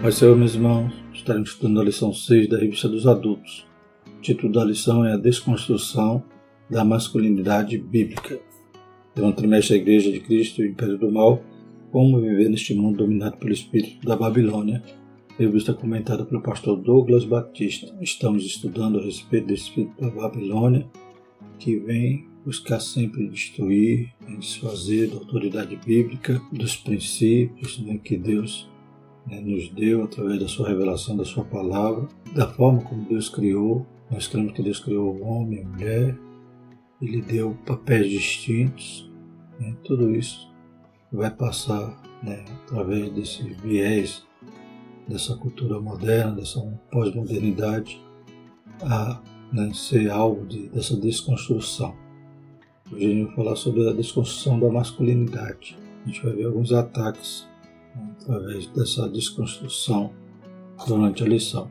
Pai Senhor, meus irmãos, estaremos estudando a lição 6 da Revista dos Adultos. O título da lição é A Desconstrução da Masculinidade Bíblica. É um trimestre da Igreja de Cristo e o Império do Mal, como viver neste mundo dominado pelo espírito da Babilônia, revista comentada pelo pastor Douglas Batista. Estamos estudando a respeito do espírito da Babilônia, que vem buscar sempre destruir, desfazer da autoridade bíblica, dos princípios que Deus nos deu através da sua revelação, da sua palavra, da forma como Deus criou. Nós cremos que Deus criou o homem e a mulher, Ele deu papéis distintos, tudo isso vai passar através desse viés, dessa cultura moderna, dessa pós-modernidade, a ser alvo dessa desconstrução. Hoje a gente vai falar sobre a desconstrução da masculinidade. A gente vai ver alguns ataques através dessa desconstrução durante a lição.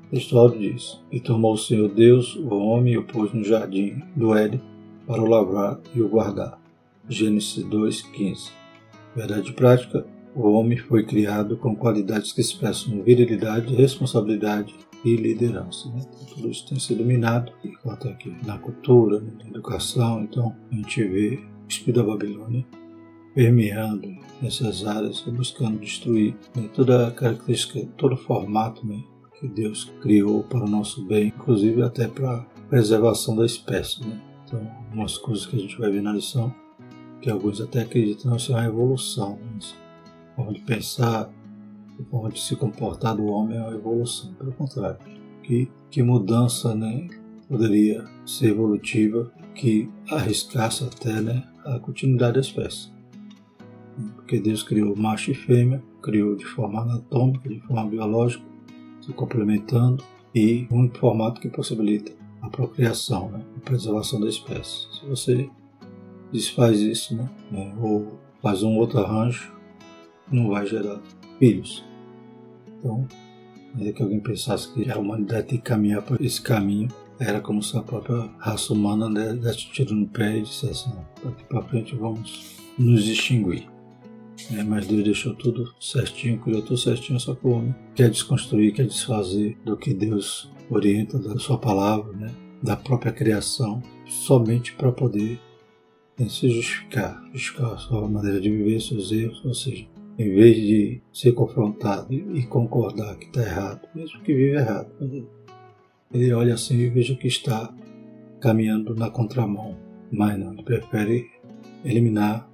O texto diz: E tomou o Senhor Deus o homem e o pôs no jardim do Éden para o lavrar e o guardar. Gênesis 2:15. Verdade prática: o homem foi criado com qualidades que expressam virilidade, responsabilidade e liderança. Tudo isso tem sido minado, enquanto aqui na cultura, na educação. Então a gente vê o espírito da Babilônia permeando nessas áreas, buscando destruir toda a característica, todo o formato que Deus criou para o nosso bem, inclusive até para a preservação da espécie. Então, algumas coisas que a gente vai ver na lição, que alguns até acreditam ser uma evolução, a forma de pensar, a forma de se comportar do homem é uma evolução. Pelo contrário, que mudança poderia ser evolutiva, que arriscasse até a continuidade da espécie. Porque Deus criou macho e fêmea, criou de forma anatômica, de forma biológica, se complementando, e um formato que possibilita a procriação, a preservação da espécie. Se você desfaz isso, ou faz um outro arranjo, não vai gerar filhos. Então, ainda que alguém pensasse que a humanidade tem que caminhar por esse caminho, era como se a própria raça humana desse tiro no pé e dissesse: daqui para frente vamos nos extinguir. Mas Deus deixou tudo certinho, criou tudo certinho, só que o homem quer desconstruir, quer desfazer do que Deus orienta, da sua palavra, da própria criação, somente para poder se justificar a sua maneira de viver, seus erros. Ou seja, em vez de ser confrontado e concordar que está errado, mesmo que vive errado, ele olha assim e veja que está caminhando na contramão, mas não, ele prefere eliminar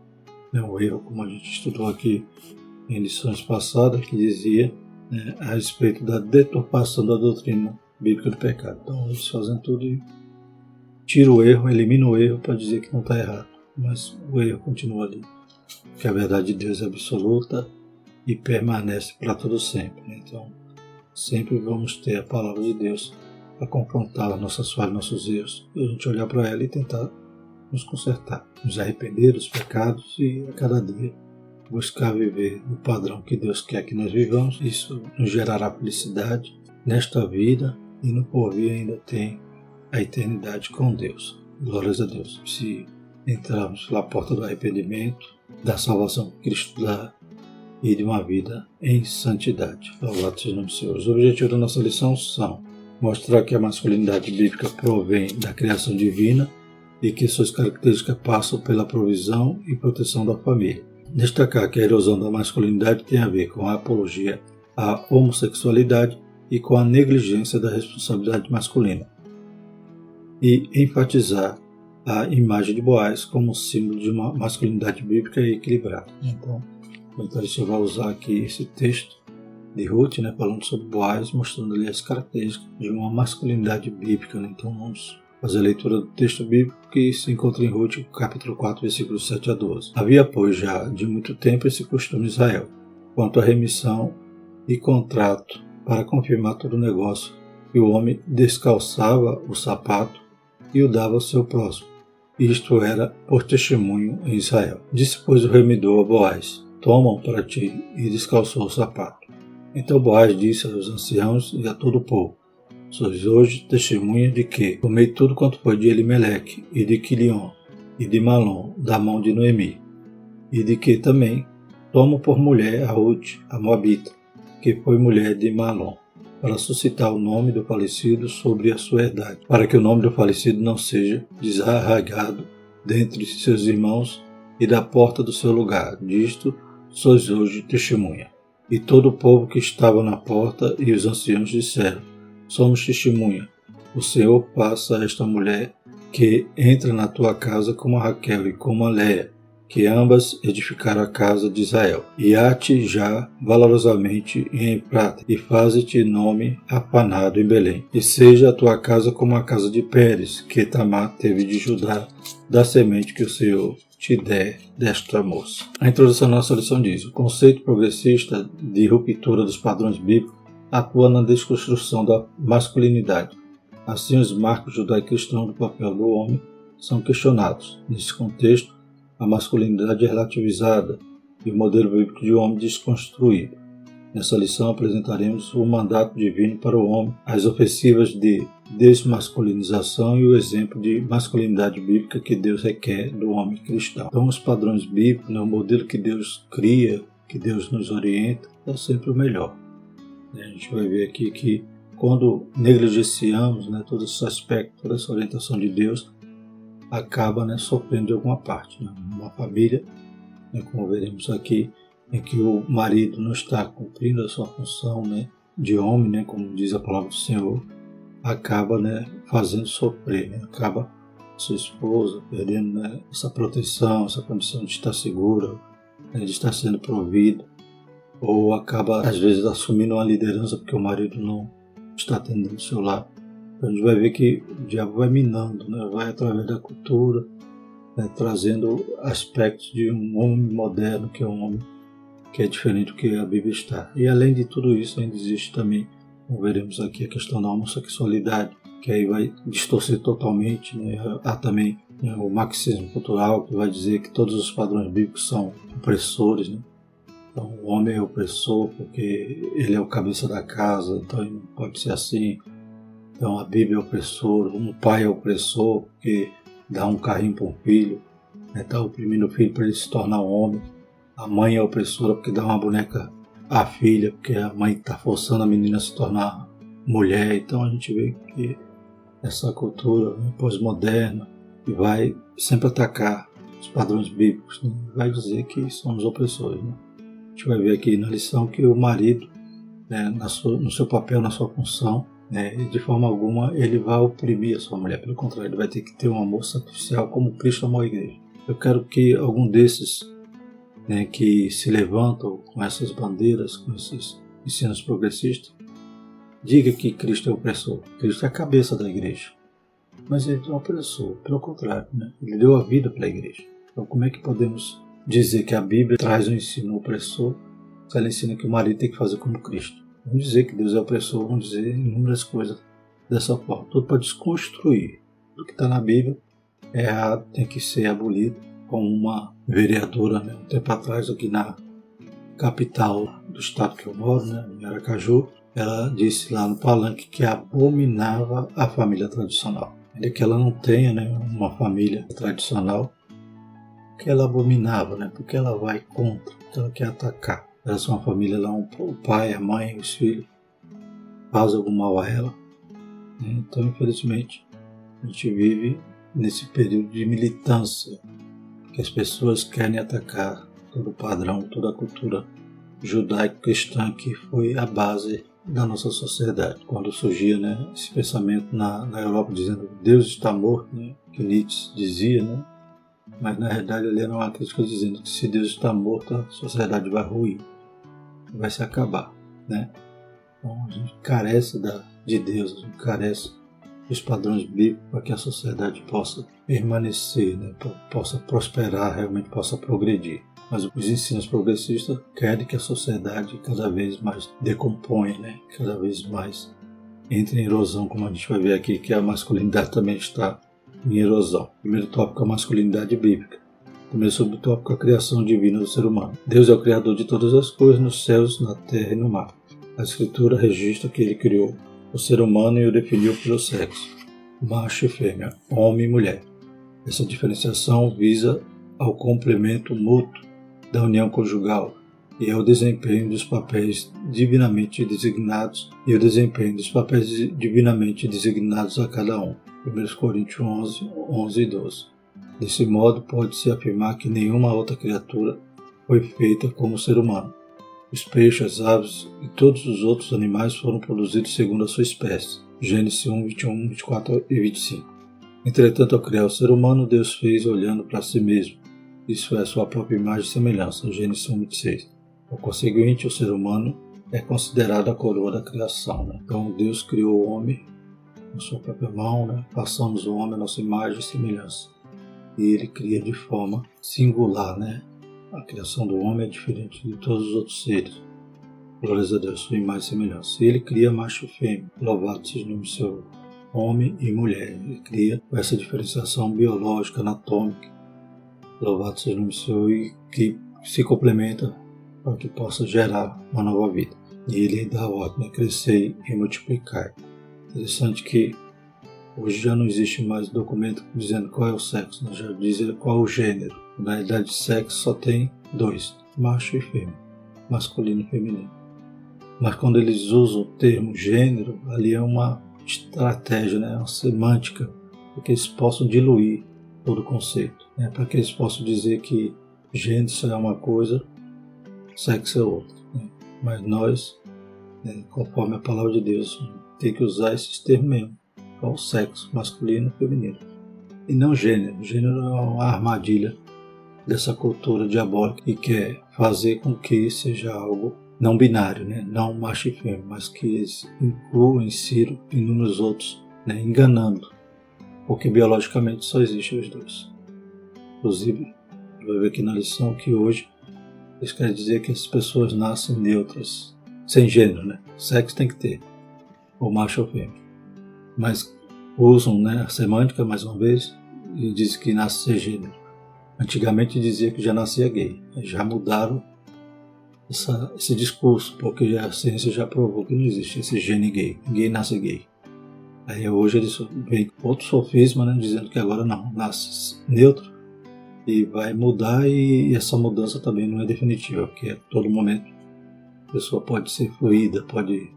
o erro, como a gente estudou aqui em lições passadas, que dizia a respeito da deturpação da doutrina bíblica do pecado. Então eles fazem tudo e tiram o erro, eliminam o erro para dizer que não está errado, mas o erro continua ali, porque a verdade de Deus é absoluta e permanece para todo sempre. Então sempre vamos ter a palavra de Deus para confrontar as nossas falhas, nossos erros, e a gente olhar para ela e tentar nos consertar, nos arrepender dos pecados e a cada dia buscar viver no padrão que Deus quer que nós vivamos. Isso nos gerará felicidade nesta vida e no porvir ainda tem a eternidade com Deus. Glórias a Deus. Se entrarmos pela porta do arrependimento, da salvação que Cristo dá e de uma vida em santidade. Louvado seja o nome do Senhor. Os objetivos da nossa lição são mostrar que a masculinidade bíblica provém da criação divina e que suas características passam pela provisão e proteção da família. Destacar que a erosão da masculinidade tem a ver com a apologia à homossexualidade e com a negligência da responsabilidade masculina. E enfatizar a imagem de Boaz como símbolo de uma masculinidade bíblica e equilibrada. Então a gente vai usar aqui esse texto de Ruth, falando sobre Boaz, mostrando ali as características de uma masculinidade bíblica. Então vamos fazer a leitura do texto bíblico que se encontra em Ruth, capítulo 4, versículos 7 a 12. Havia, pois, já de muito tempo esse costume em Israel, quanto à remissão e contrato, para confirmar todo o negócio, que o homem descalçava o sapato e o dava ao seu próximo. Isto era por testemunho em Israel. Disse, pois, o remidor a Boaz: Toma-o para ti, e descalçou o sapato. Então Boaz disse aos anciãos e a todo o povo: Sois hoje testemunha de que tomei tudo quanto foi de Elimeleque e de Quilion e de Malom, da mão de Noemi, e de que também tomo por mulher a Ruth, a Moabita, que foi mulher de Malom, para suscitar o nome do falecido sobre a sua herdade, para que o nome do falecido não seja desarraigado dentre seus irmãos e da porta do seu lugar. Disto sois hoje testemunha. E todo o povo que estava na porta e os anciãos disseram: somos testemunha. O Senhor faça a esta mulher que entra na tua casa como a Raquel e como a Léia, que ambas edificaram a casa de Israel. E há-te já valorosamente em prata, e faze-te nome afanado em Belém. E seja a tua casa como a casa de Pérez, que Tamar teve de Judá, da semente que o Senhor te der desta moça. A introdução da nossa lição diz: o conceito progressista de ruptura dos padrões bíblicos atua na desconstrução da masculinidade. Assim, os marcos judaico-cristãos do papel do homem são questionados. Nesse contexto, a masculinidade é relativizada e o modelo bíblico de homem desconstruído. Nessa lição apresentaremos o mandato divino para o homem, as ofensivas de desmasculinização e o exemplo de masculinidade bíblica que Deus requer do homem cristão. Então, os padrões bíblicos, o modelo que Deus cria, que Deus nos orienta, é sempre o melhor. A gente vai ver aqui que quando negligenciamos todo esse aspecto, toda essa orientação de Deus, acaba sofrendo de alguma parte. Uma família, como veremos aqui, em que o marido não está cumprindo a sua função de homem, como diz a palavra do Senhor, acaba fazendo sofrer, acaba sua esposa perdendo essa proteção, essa condição de estar segura, de estar sendo provida, ou acaba às vezes assumindo uma liderança porque o marido não está atendendo o seu lado. Então a gente vai ver que o diabo vai minando, vai através da cultura, trazendo aspectos de um homem moderno, que é um homem que é diferente do que a Bíblia está. E além de tudo isso, ainda existe também, como veremos aqui, a questão da homossexualidade, que aí vai distorcer totalmente. Há também o marxismo cultural, que vai dizer que todos os padrões bíblicos são opressores. Então, o homem é opressor porque ele é o cabeça da casa, então ele não pode ser assim. Então, a Bíblia é opressora, um pai é opressor porque dá um carrinho para um filho, está oprimindo o filho para ele se tornar um homem. A mãe é opressora porque dá uma boneca à filha, porque a mãe está forçando a menina a se tornar mulher. Então, a gente vê que essa cultura pós-moderna vai sempre atacar os padrões bíblicos, vai dizer que somos opressores. A gente vai ver aqui na lição que o marido, no seu papel, na sua função, de forma alguma ele vai oprimir a sua mulher. Pelo contrário, ele vai ter que ter um amor sacrificial como Cristo amou a igreja. Eu quero que algum desses que se levantam com essas bandeiras, com esses ensinos progressistas, diga que Cristo é opressor. Cristo é a cabeça da igreja. Mas ele não é opressor, pelo contrário, ele deu a vida para a igreja. Então como é que podemos dizer que a Bíblia traz um ensino opressor se ela ensina que o marido tem que fazer como Cristo? Vamos dizer que Deus é opressor, vamos dizer inúmeras coisas dessa forma. Tudo para desconstruir. Tudo que está na Bíblia é errado, tem que ser abolido. Como uma vereadora, um tempo atrás, aqui na capital do estado que eu moro, em Aracaju, ela disse lá no palanque que abominava a família tradicional. Ainda que ela não tenha uma família tradicional, que ela abominava, porque ela vai contra, porque ela quer atacar. Ela é uma família lá, o pai, a mãe, os filhos, faz algum mal a ela. Então, infelizmente, a gente vive nesse período de militância, que as pessoas querem atacar todo o padrão, toda a cultura judaico-cristã que foi a base da nossa sociedade. Quando surgia esse pensamento na Europa dizendo que Deus está morto, que Nietzsche dizia, mas na realidade ele era uma crítica dizendo que se Deus está morto, a sociedade vai ruir, vai se acabar. Então a gente carece de Deus, a gente carece dos padrões bíblicos para que a sociedade possa permanecer, possa prosperar, realmente possa progredir. Mas os ensinos progressistas querem que a sociedade cada vez mais decomponha, cada vez mais entre em erosão, como a gente vai ver aqui, que a masculinidade também está em erosão. Primeiro tópico, a masculinidade bíblica. Primeiro subtópico, a criação divina do ser humano. Deus é o criador de todas as coisas nos céus, na terra e no mar. A Escritura registra que ele criou o ser humano e o definiu pelo sexo, macho e fêmea, homem e mulher. Essa diferenciação visa ao complemento mútuo da união conjugal, e é o desempenho dos papéis divinamente designados a cada um. 1 Coríntios 11 e 12. Desse modo, pode-se afirmar que nenhuma outra criatura foi feita como o ser humano. Os peixes, as aves e todos os outros animais foram produzidos segundo a sua espécie. Gênesis 1, 21, 24 e 25. Entretanto, ao criar o ser humano, Deus fez olhando para si mesmo. Isso é sua própria imagem e semelhança. Gênesis 1, 26. Por conseguinte, o ser humano é considerado a coroa da criação. Então, Deus criou o homem com sua própria mão, passamos o homem a nossa imagem e semelhança. E ele cria de forma singular, A criação do homem é diferente de todos os outros seres. Glórias a Deus, sua imagem e semelhança. E ele cria macho e fêmea. Louvado seja o nome do Senhor. Homem e mulher. Ele cria com essa diferenciação biológica, anatômica. Louvado seja o nome do Senhor, e que se complementa para que possa gerar uma nova vida. E ele dá a ordem, crescer e multiplicar. Interessante que hoje já não existe mais documento dizendo qual é o sexo, já dizem qual é o gênero. Na realidade, de sexo só tem dois, macho e fêmea, masculino e feminino. Mas quando eles usam o termo gênero, ali é uma estratégia, uma semântica, para que eles possam diluir todo o conceito, para que eles possam dizer que gênero é uma coisa, sexo é outra. Mas nós, conforme a palavra de Deus, tem que usar esses termos mesmo. Qual o sexo, masculino e feminino. E não gênero. Gênero é uma armadilha dessa cultura diabólica que quer fazer com que seja algo não binário, não macho e fêmea, mas que eles incluam, insiram nos outros, enganando. Porque biologicamente só existem os dois. Inclusive, vai ver aqui na lição que hoje eles querem dizer que as pessoas nascem neutras, sem gênero, Sexo tem que ter, ou macho ou fêmea. Mas usam a semântica, mais uma vez, e dizem que nasce sem gênero. Antigamente dizia que já nascia gay. Já mudaram esse discurso, porque a ciência já provou que não existe esse gene gay. Ninguém nasce gay. Aí hoje eles vêm com outro sofisma, dizendo que agora não, nasce neutro e vai mudar, e essa mudança também não é definitiva, porque a todo momento a pessoa pode ser fluida, pode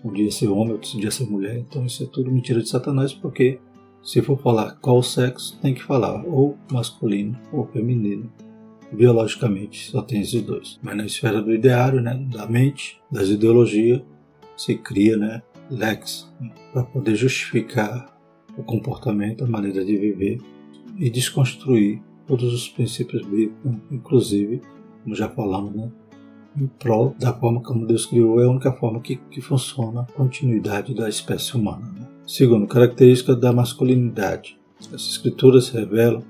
um dia ser homem, outro dia ser mulher. Então isso é tudo mentira de Satanás, porque se for falar qual sexo, tem que falar ou masculino ou feminino. Biologicamente só tem esses dois. Mas na esfera do ideário, da mente, das ideologias, se cria lex para poder justificar o comportamento, a maneira de viver e desconstruir todos os princípios bíblicos, inclusive, como já falamos, em prol da forma como Deus criou. É a única forma que funciona a continuidade da espécie humana. Segundo, característica da masculinidade. As escrituras revelam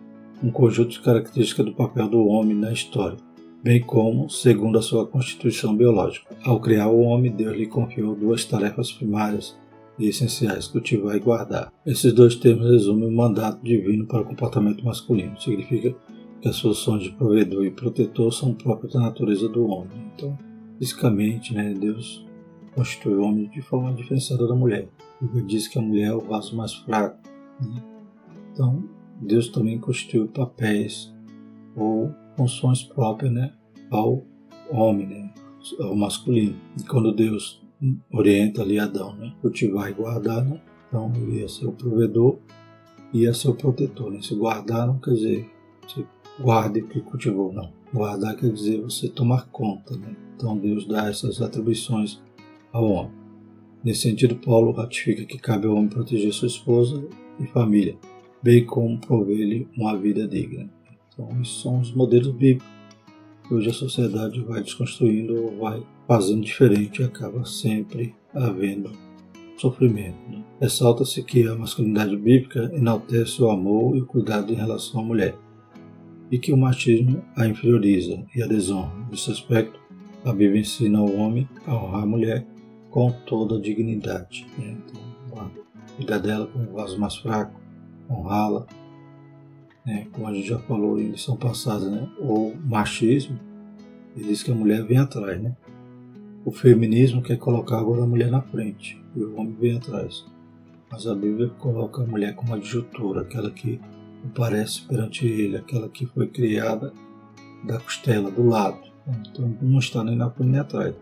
um conjunto de características do papel do homem na história, bem como segundo a sua constituição biológica. Ao criar o homem, Deus lhe confiou duas tarefas primárias e essenciais: cultivar e guardar. Esses dois termos resumem o mandato divino para o comportamento masculino. Significa que as funções de provedor e protetor são próprias da natureza do homem. Então, fisicamente, Deus constitui o homem de forma diferenciada da mulher. Ele diz que a mulher é o vaso mais fraco. Então, Deus também constituiu papéis ou funções próprias ao homem, ao masculino. E quando Deus orienta ali Adão, cultivar e guardar, então ele ia ser o provedor e ia ser o protetor. Se guardar não quer dizer você guarde o que cultivou, não. Guardar quer dizer você tomar conta. Então Deus dá essas atribuições ao homem. Nesse sentido, Paulo ratifica que cabe ao homem proteger sua esposa e família, bem como prover-lhe uma vida digna. Então, esses são os modelos bíblicos. Hoje a sociedade vai desconstruindo ou vai fazendo diferente e acaba sempre havendo sofrimento. Ressalta-se que a masculinidade bíblica enaltece o amor e o cuidado em relação à mulher, e que o machismo a inferioriza e a desonra. Nesse aspecto, a Bíblia ensina ao homem a honrar a mulher com toda a dignidade. Então, cuidar dela como um vaso mais fraco, honrá-la, como a gente já falou em lição passada, o machismo, ele diz que a mulher vem atrás, O feminismo quer colocar agora a mulher na frente e o homem vem atrás. Mas a Bíblia coloca a mulher como adjutora, aquela que aparece perante ele, aquela que foi criada da costela, do lado. Então não está nem na frente nem atrás,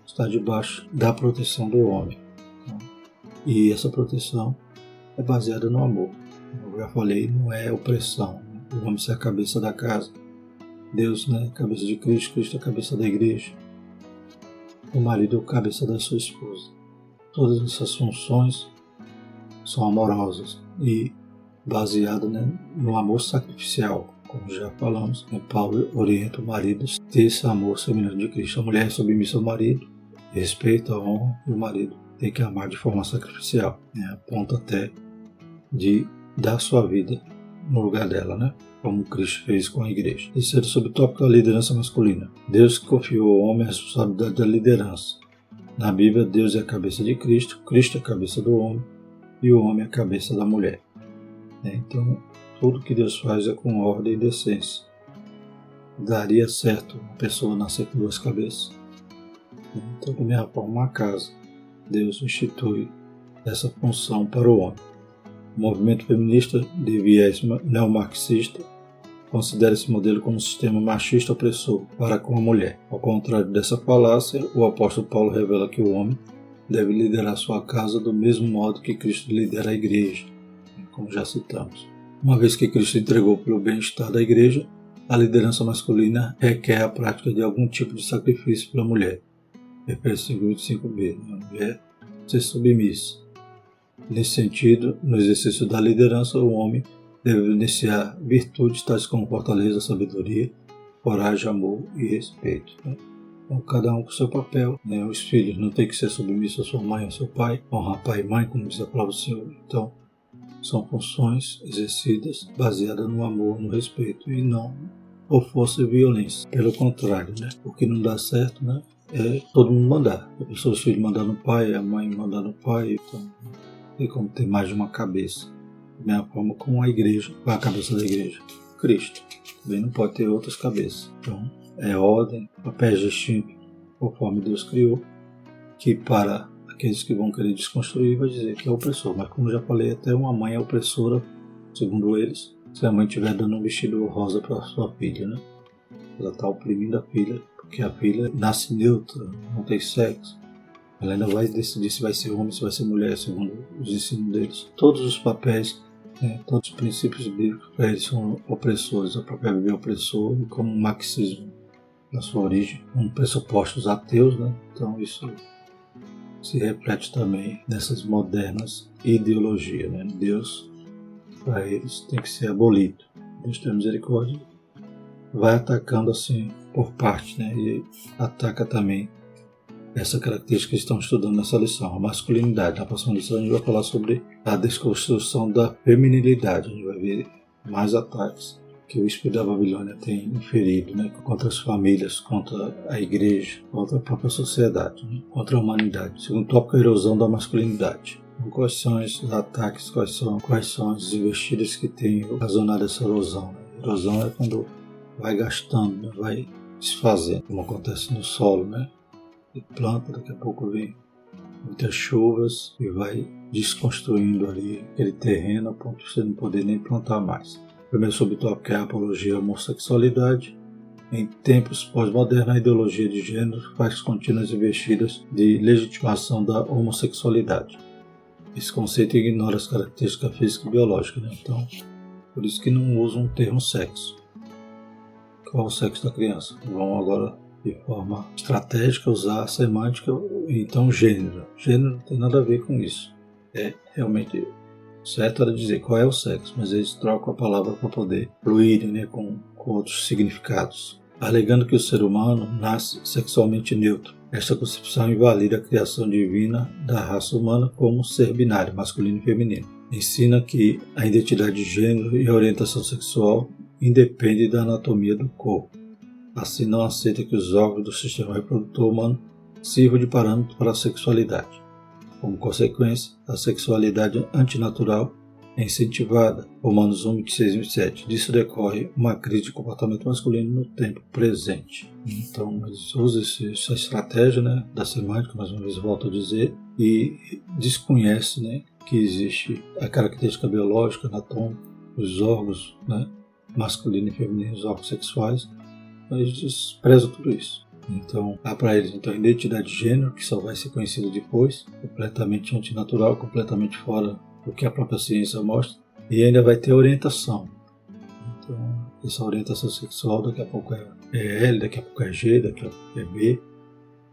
está debaixo da proteção do homem. E essa proteção é baseada no amor. Como eu já falei, não é opressão. O homem é a cabeça da casa, Deus, né, a cabeça de Cristo, Cristo é a cabeça da igreja, o marido é a cabeça da sua esposa. Todas essas funções são amorosas e baseadas, né, no amor sacrificial, como já falamos. Paulo orienta o marido a ter esse amor semelhante de Cristo. A mulher é submissa ao marido, respeita, honra, e o marido tem que amar de forma sacrificial, né, a ponto até de dar sua vida no lugar dela, né? Como Cristo fez com a igreja. Terceiro subtópico é a liderança masculina. Deus confiou ao homem a responsabilidade da liderança. Na Bíblia, Deus é a cabeça de Cristo, Cristo é a cabeça do homem e o homem é a cabeça da mulher. Então, tudo que Deus faz é com ordem e decência. Daria certo uma pessoa nascer com duas cabeças? Então, da mesma forma, uma casa, Deus institui essa função para o homem. O movimento feminista de viés neomarxista considera esse modelo como um sistema machista opressor para com a mulher. Ao contrário dessa falácia, o apóstolo Paulo revela que o homem deve liderar sua casa do mesmo modo que Cristo lidera a igreja, como já citamos. Uma vez que Cristo entregou pelo bem-estar da igreja, a liderança masculina requer a prática de algum tipo de sacrifício pela mulher. Efésios 5:25b. A mulher ser submissa. Nesse sentido, no exercício da liderança, o homem deve evidenciar virtudes tais como fortaleza, sabedoria, coragem, amor e respeito. Então, cada um com seu papel. Os filhos não têm que ser submissos à sua mãe ou ao seu pai, honrar pai e mãe, como diz a palavra do Senhor. Então, são funções exercidas baseadas no amor, no respeito e não por força e violência. Pelo contrário, o que não dá certo é todo mundo mandar. Os filhos mandar no pai, a mãe mandar no pai. Então, tem como ter mais de uma cabeça. Da mesma forma como a igreja, qual é a cabeça da igreja? Cristo. Também não pode ter outras cabeças. Então, é ordem, papéis distintos, conforme Deus criou, que para aqueles que vão querer desconstruir vai dizer que é opressor. Mas como já falei, até uma mãe é opressora, segundo eles, se a mãe estiver dando um vestido rosa para sua filha, Ela está oprimindo a filha, porque a filha nasce neutra, não tem sexo. Ela ainda vai decidir se vai ser homem, se vai ser mulher, segundo os ensinos deles. Todos os papéis, todos os princípios bíblicos para eles são opressores. A própria Bíblia é opressor, como o marxismo, na sua origem, com pressupostos ateus. Então isso se reflete também nessas modernas ideologias. Deus, para eles, tem que ser abolido. Deus tem misericórdia, vai atacando assim por parte, e ataca também essa característica que estamos estudando nessa lição, a masculinidade. Na próxima lição a gente vai falar sobre a desconstrução da feminilidade. A gente vai ver mais ataques que o espírito da Babilônia tem inferido, contra as famílias, contra a igreja, contra a própria sociedade, contra a humanidade. Segundo tópico, a erosão da masculinidade. Quais são os ataques, quais são as investidas que têm ocasionado essa erosão? A erosão é quando vai gastando, vai desfazendo, como acontece no solo, E planta, daqui a pouco vem muitas chuvas e vai desconstruindo ali aquele terreno a ponto de você não poder nem plantar mais. O primeiro subtópico é a apologia à homossexualidade. Em tempos pós-modernos, a ideologia de gênero faz contínuas investidas de legitimação da homossexualidade. Esse conceito ignora as características físicas e biológicas, Então, por isso que não usam o termo sexo. Qual é o sexo da criança? Vão agora, de forma estratégica, usar a semântica, então gênero. Gênero não tem nada a ver com isso. É realmente certo era dizer qual é o sexo, mas eles trocam a palavra para poder fluírem com outros significados. Alegando que o ser humano nasce sexualmente neutro. Esta concepção invalida a criação divina da raça humana como ser binário, masculino e feminino. Ensina que a identidade de gênero e a orientação sexual independem da anatomia do corpo. Assim, não aceita que os órgãos do sistema reprodutor humano sirvam de parâmetro para a sexualidade. Como consequência, a sexualidade antinatural é incentivada. Romanos 1:26-27. Disso decorre uma crise de comportamento masculino no tempo presente. Então, eles usam essa estratégia da semântica, mais uma vez volto a dizer, e desconhece que existe a característica biológica, anatômica, os órgãos masculino e feminino, os órgãos sexuais, eles desprezam tudo isso. Então, há para eles então, a identidade de gênero, que só vai ser conhecida depois, completamente antinatural, completamente fora do que a própria ciência mostra, e ainda vai ter orientação. Então, essa orientação sexual daqui a pouco é L, daqui a pouco é G, daqui a pouco é B.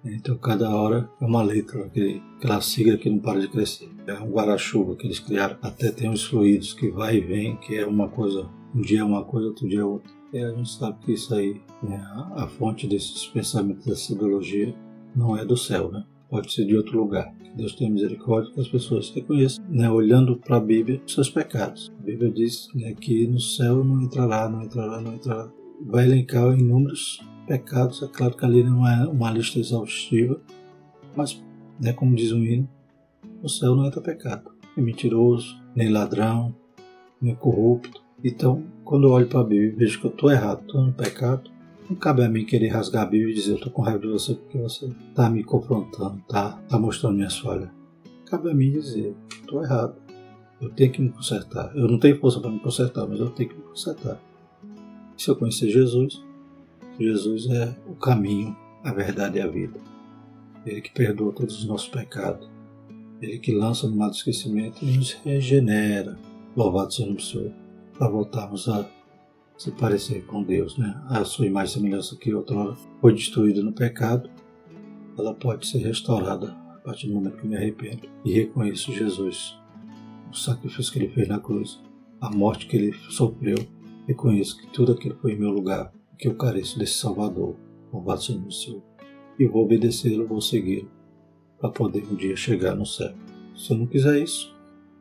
Então, cada hora é uma letra, aquela sigla que não para de crescer. É um guarda-chuva que eles criaram. Até tem os fluidos que vai e vem, que é uma coisa, um dia é uma coisa, outro dia é outra. E a gente sabe que isso aí, né, a fonte desses pensamentos dessa ideologia não é do céu, né? Pode ser de outro lugar. Que Deus tenha misericórdia que as pessoas reconheçam, né, olhando para a Bíblia, os seus pecados. A Bíblia diz, né, que no céu não entrará. Vai elencar inúmeros pecados. É claro que ali não é uma lista exaustiva, mas, né, como diz um hino, no céu não entra pecado. Nem mentiroso, nem ladrão, nem corrupto. Então, quando eu olho para a Bíblia e vejo que eu estou errado, estou no pecado, não cabe a mim querer rasgar a Bíblia e dizer eu estou com raiva de você porque você está me confrontando, está mostrando minhas falhas. Cabe a mim dizer, estou errado, eu tenho que me consertar. Eu não tenho força para me consertar, mas eu tenho que me consertar. E se eu conhecer Jesus, Jesus é o caminho, a verdade e a vida. Ele que perdoa todos os nossos pecados. Ele que lança no mar do esquecimento e nos regenera. Louvado seja o Senhor. Para voltarmos a se parecer com Deus, né? A sua imagem e semelhança que outrora foi destruída no pecado, ela pode ser restaurada a partir do momento que eu me arrependo e reconheço Jesus, o sacrifício que Ele fez na cruz, a morte que Ele sofreu. Reconheço que tudo aquilo foi em meu lugar, que eu careço desse Salvador. Louvado seja o Senhor. E vou obedecê-lo, vou segui-lo, para poder um dia chegar no céu. Se eu não quiser isso,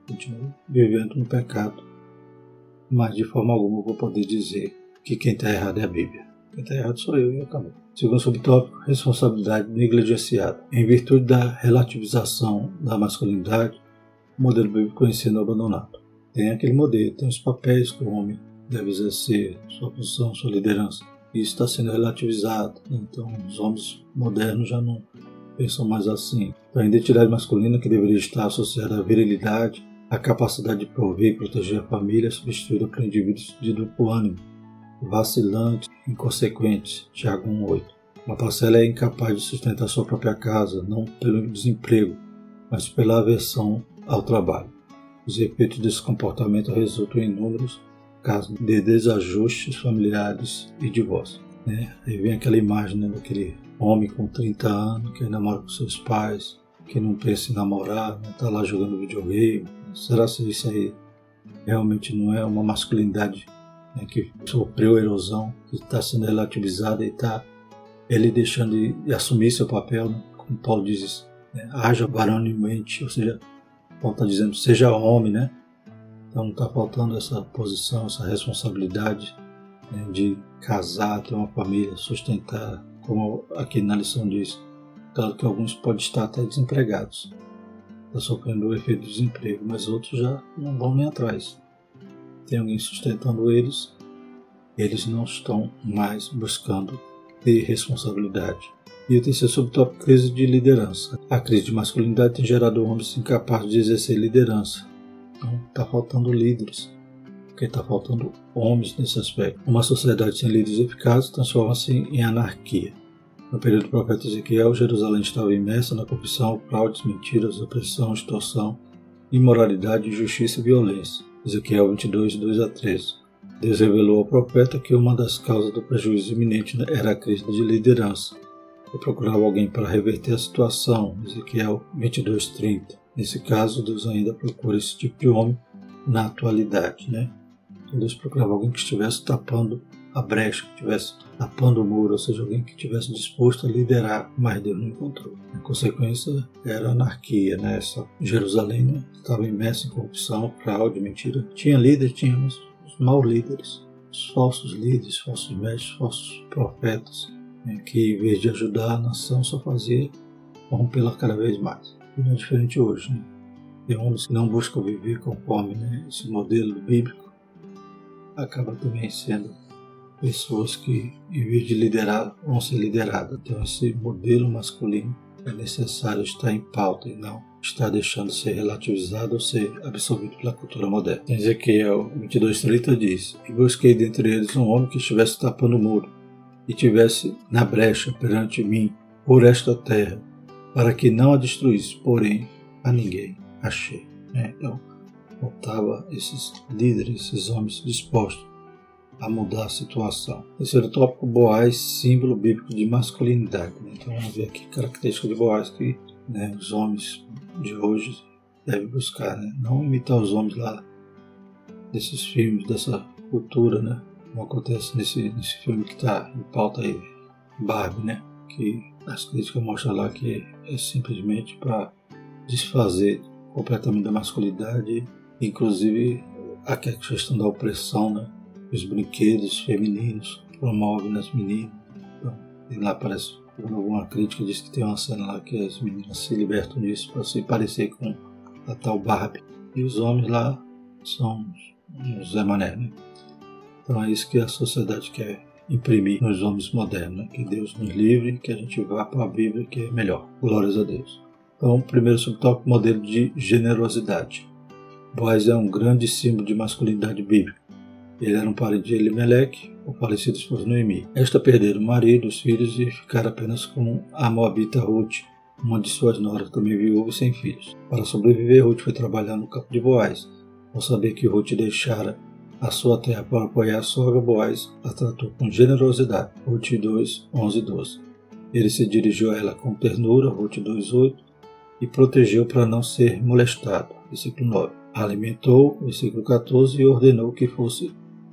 continuo vivendo no pecado. Mas de forma alguma eu vou poder dizer que quem está errado é a Bíblia. Quem está errado sou eu e acabou. Segundo subtópico, responsabilidade negligenciada. Em virtude da relativização da masculinidade, o modelo bíblico conhecido sendo abandonado. Tem aquele modelo, tem os papéis que o homem deve exercer, sua função, sua liderança. Isso está sendo relativizado. Então os homens modernos já não pensam mais assim. Então, a identidade masculina, que deveria estar associada à virilidade, a capacidade de prover e proteger a família é substituída por indivíduos de duplo ânimo, vacilantes, inconsequentes. Tiago 1,8. Uma parcela é incapaz de sustentar sua própria casa, não pelo desemprego, mas pela aversão ao trabalho. Os efeitos desse comportamento resultam em inúmeros casos de desajustes familiares e divórcio. Aí vem aquela imagem, né, daquele homem com 30 anos que ainda mora com seus pais, que não pensa em namorar, está lá jogando videogame. Será que isso aí realmente não é uma masculinidade, né, que sofreu erosão, que está sendo relativizada e está ele deixando de assumir seu papel, né, como Paulo diz isso, né, haja varonilmente, ou seja, Paulo está dizendo seja homem, né? Então não está faltando essa posição, essa responsabilidade, né, de casar, ter uma família, sustentar, como aqui na lição diz. Claro que alguns podem estar até desempregados, está sofrendo o efeito do desemprego, mas outros já não vão nem atrás. Tem alguém sustentando eles, eles não estão mais buscando ter responsabilidade. E o terceiro subtópico, crise de liderança. A crise de masculinidade tem gerado homens incapazes de exercer liderança. Então está faltando líderes, porque está faltando homens nesse aspecto. Uma sociedade sem líderes eficazes transforma-se em anarquia. No período do profeta Ezequiel, Jerusalém estava imersa na corrupção, fraudes, mentiras, opressão, extorsão, imoralidade, injustiça e violência. Ezequiel 22, 2-13. Deus revelou ao profeta que uma das causas do prejuízo iminente era a crise de liderança. Ele procurava alguém para reverter a situação. Ezequiel 22, 30. Nesse caso, Deus ainda procura esse tipo de homem na atualidade, né? Então, Deus procurava alguém que estivesse tapando a brecha, que estivesse tapando o muro, ou seja, alguém que estivesse disposto a liderar, mas Deus não encontrou. A consequência era a anarquia, né? Essa Jerusalém, né, estava imersa em corrupção, fraude, mentira. Tinha líderes, tinha os maus líderes, os falsos líderes, falsos mestres, falsos profetas, né, que em vez de ajudar a nação só fazia corrompê-la cada vez mais. E não é diferente hoje, né? Tem homens que não buscam viver conforme, né, esse modelo bíblico, acaba também sendo pessoas que, em vez de liderar, vão ser lideradas. Então, esse modelo masculino é necessário estar em pauta e não está deixando de ser relativizado ou ser absorvido pela cultura moderna. Em Ezequiel 22:30 diz: E busquei dentre eles um homem que estivesse tapando o muro, e tivesse na brecha perante mim por esta terra, para que não a destruísse, porém a ninguém achei. Então, faltava esses líderes, esses homens dispostos a mudar a situação. Terceiro tópico, Boaz, símbolo bíblico de masculinidade. Então vamos ver aqui características de Boaz que os homens de hoje devem buscar. Não imitar os homens lá desses filmes, dessa cultura, como acontece nesse filme que está em pauta aí, Barbie, que as críticas mostram lá que é simplesmente para desfazer completamente da masculinidade, inclusive a questão da opressão, os brinquedos femininos promovem nas meninas. Então, e lá parece, alguma crítica diz que tem uma cena lá que as meninas se libertam disso para se parecer com a tal Barbie. E os homens lá são os Zé Mané, Então é isso que a sociedade quer imprimir nos homens modernos, que Deus nos livre, que a gente vá para a Bíblia, que é melhor. Glórias a Deus. Então, primeiro subtópico, modelo de generosidade. Boaz é um grande símbolo de masculinidade bíblica. Ele era um parente de Elimeleque, o falecido esposo de Noemi. Esta perderam o marido, os filhos e ficaram apenas com a moabita Ruth, uma de suas noras, também viúva e sem filhos. Para sobreviver, Ruth foi trabalhar no campo de Boaz. Ao saber que Ruth deixara a sua terra para apoiar a sogra, Boaz a tratou com generosidade. Ruth 2, 11 e 12. Ele se dirigiu a ela com ternura, Ruth 2, 8, e protegeu para não ser molestado. Versículo 9. A alimentou, versículo 14, e ordenou que fosse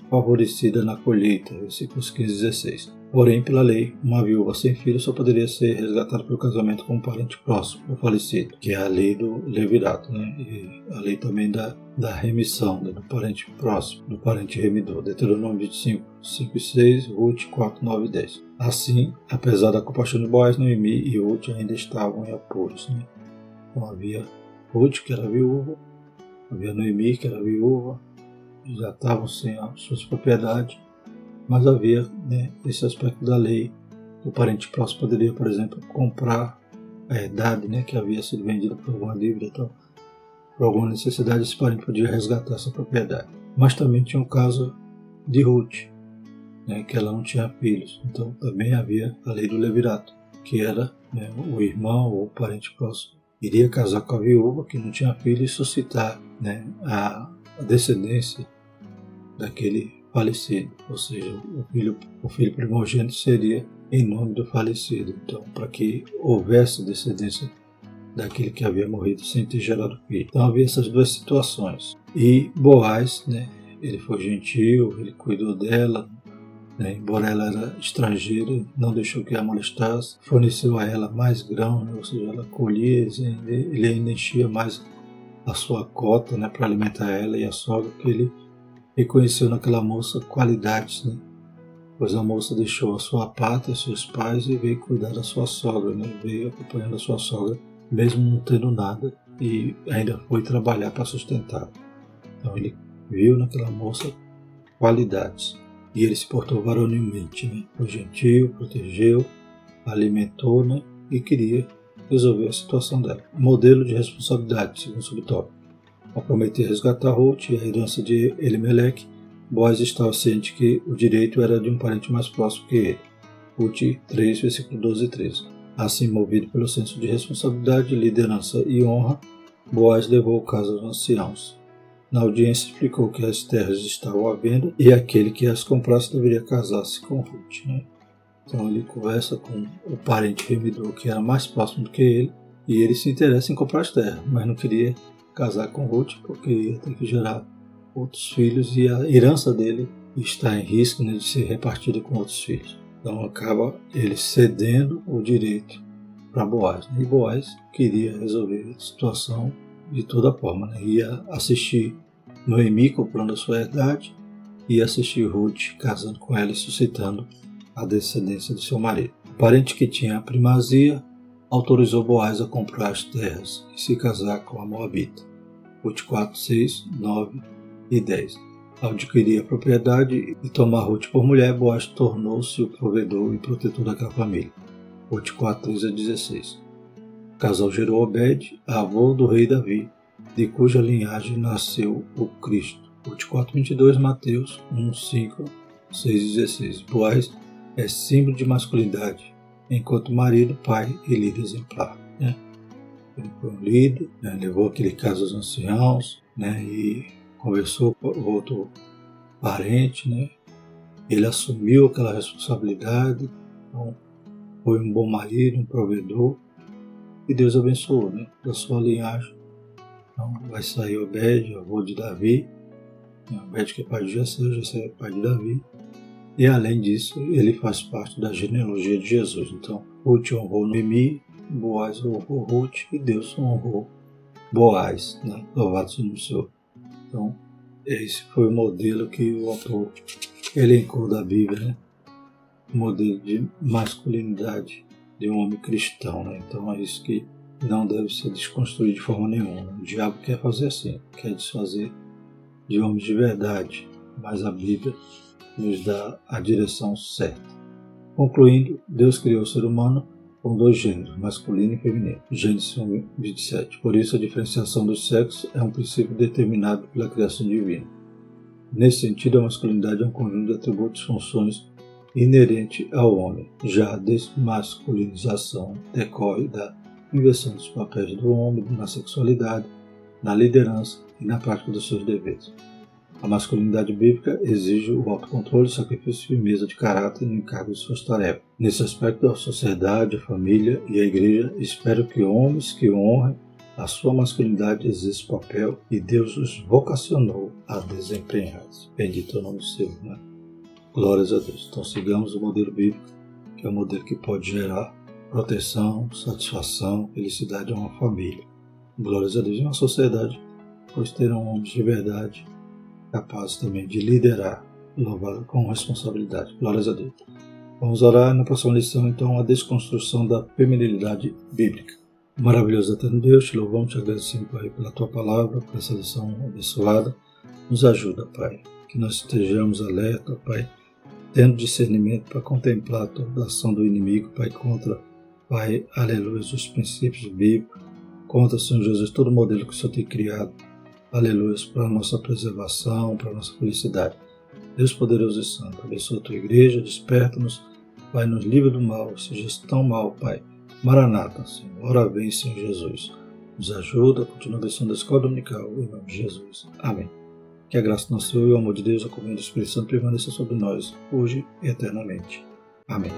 favorecida na colheita, versículos 15 e 16. Porém, pela lei, uma viúva sem filho só poderia ser resgatada pelo casamento com um parente próximo do falecido, que é a lei do levirato, e a lei também da remissão, do parente próximo, do parente remidor. Deuteronômio 25, 5 e 6, Ruth 4, 9 e 10. Assim, apesar da compaixão de Boaz, Noemi e Ruth ainda estavam em apuros. Então havia Ruth, que era viúva, havia Noemi, que era viúva, já estavam sem as suas propriedades, mas havia esse aspecto da lei. O parente próximo poderia, por exemplo, comprar a herdade que havia sido vendida por alguma dívida, então, por alguma necessidade, esse parente podia resgatar essa propriedade. Mas também tinha o caso de Ruth, que ela não tinha filhos, então também havia a lei do levirato, que era o irmão ou o parente próximo iria casar com a viúva que não tinha filho e suscitar a descendência daquele falecido, ou seja, o filho primogênito seria em nome do falecido. Então, para que houvesse descendência daquele que havia morrido sem ter gerado filho. Então havia essas duas situações. E Boaz, ele foi gentil, ele cuidou dela, embora ela era estrangeira, não deixou que a molestasse, forneceu a ela mais grão, ou seja, ela colhia, ele ainda enchia mais a sua cota para alimentar ela e a sogra, que ele reconheceu naquela moça qualidades, pois a moça deixou a sua pátria, seus pais e veio cuidar da sua sogra, veio acompanhando a sua sogra, mesmo não tendo nada, e ainda foi trabalhar para sustentá-la. Então ele viu naquela moça qualidades. E ele se portou varonilmente, Foi gentil, protegeu, alimentou, e queria resolver a situação dela. Modelo de responsabilidade, segundo o subtópico. Ao prometer resgatar Ruth e a herança de Elimeleque, Boaz estava ciente que o direito era de um parente mais próximo que ele. Ruth 3, versículo 12 e 13. Assim, movido pelo senso de responsabilidade, liderança e honra, Boaz levou o caso aos anciãos. Na audiência explicou que as terras estavam à venda e aquele que as comprasse deveria casar-se com Ruth. Então ele conversa com o parente remidor que era mais próximo do que ele e ele se interessa em comprar as terras, mas não queria casar com Ruth porque ia ter que gerar outros filhos e a herança dele está em risco de ser repartida com outros filhos. Então acaba ele cedendo o direito para Boaz. E Boaz queria resolver a situação de toda forma. Ia assistir Noemi comprando a sua herdade e assistir Ruth casando com ela e suscitando a descendência de seu marido. O parente que tinha a primazia autorizou Boaz a comprar as terras e se casar com a moabita. Ruth 4, 6, 9 e 10. Ao adquirir a propriedade e tomar Ruth por mulher, Boaz tornou-se o provedor e protetor daquela família. Ruth 4, 13 a 16. O casal gerou Obed, avô do rei Davi, de cuja linhagem nasceu o Cristo. Ruth 4, 22, Mateus 1, 5, 6 e 16. Boaz é símbolo de masculinidade, enquanto marido, pai e líder exemplar. Né? Ele foi um líder, né? Levou aquele caso aos anciãos, né? E conversou com o outro parente, né? Ele assumiu aquela responsabilidade, então foi um bom marido, um provedor, e Deus abençoou, né? Da sua linhagem. Então vai sair Obed, avô de Davi, Obed que é pai de Jessé é pai de Davi, e além disso ele faz parte da genealogia de Jesus. Então Ruth honrou Noemi, Boaz honrou Ruth e Deus honrou Boaz, né? Louvado seja o Senhor. Então esse foi o modelo que o autor elencou da Bíblia, né? O modelo de masculinidade de um homem cristão, né? Então é isso que não deve ser desconstruído de forma nenhuma. O diabo quer fazer assim, quer desfazer de homens de verdade, mas a Bíblia nos dá a direção certa. Concluindo, Deus criou o ser humano com dois gêneros, masculino e feminino. Gênesis 1:27. Por isso a diferenciação dos sexos é um princípio determinado pela criação divina. Nesse sentido, a masculinidade é um conjunto de atributos e funções inerente ao homem. Já a desmasculinização decorre da inversão dos papéis do homem na sexualidade, na liderança e na prática dos seus deveres. A masculinidade bíblica exige o autocontrole, sacrifício e firmeza de caráter no encargo de suas tarefas. Nesse aspecto, a sociedade, a família e a igreja esperam que homens que honrem a sua masculinidade exerçam o papel e Deus os vocacionou a desempenhar-se. Bendito é o nome do Senhor, né? Glórias a Deus. Então sigamos o modelo bíblico, que é o modelo que pode gerar proteção, satisfação, felicidade a uma família. Glórias a Deus. E uma sociedade, pois terão homens de verdade, capazes também de liderar, louvado com responsabilidade. Glórias a Deus. Vamos orar na próxima lição, então, a desconstrução da feminilidade bíblica. Maravilhoso eterno Deus, te louvamos, te agradecemos, Pai, pela tua palavra, por essa lição abençoada. Nos ajuda, Pai, que nós estejamos alerta, Pai, tendo discernimento para contemplar toda a ação do inimigo, Pai, contra, Pai, aleluia, os princípios bíblicos, contra, Senhor Jesus, todo o modelo que o Senhor tem criado, aleluia, para a nossa preservação, para a nossa felicidade. Deus poderoso e santo, abençoa a tua igreja, desperta-nos, Pai, nos livra do mal, seja tão mal, Pai. Maranata, Senhor, ora vem, Senhor Jesus. Nos ajuda, continua abençoando a escola dominical, em nome de Jesus. Amém. Que a graça do nosso Senhor e o amor de Deus, a comunhão do Espírito Santo permaneça sobre nós, hoje e eternamente. Amém.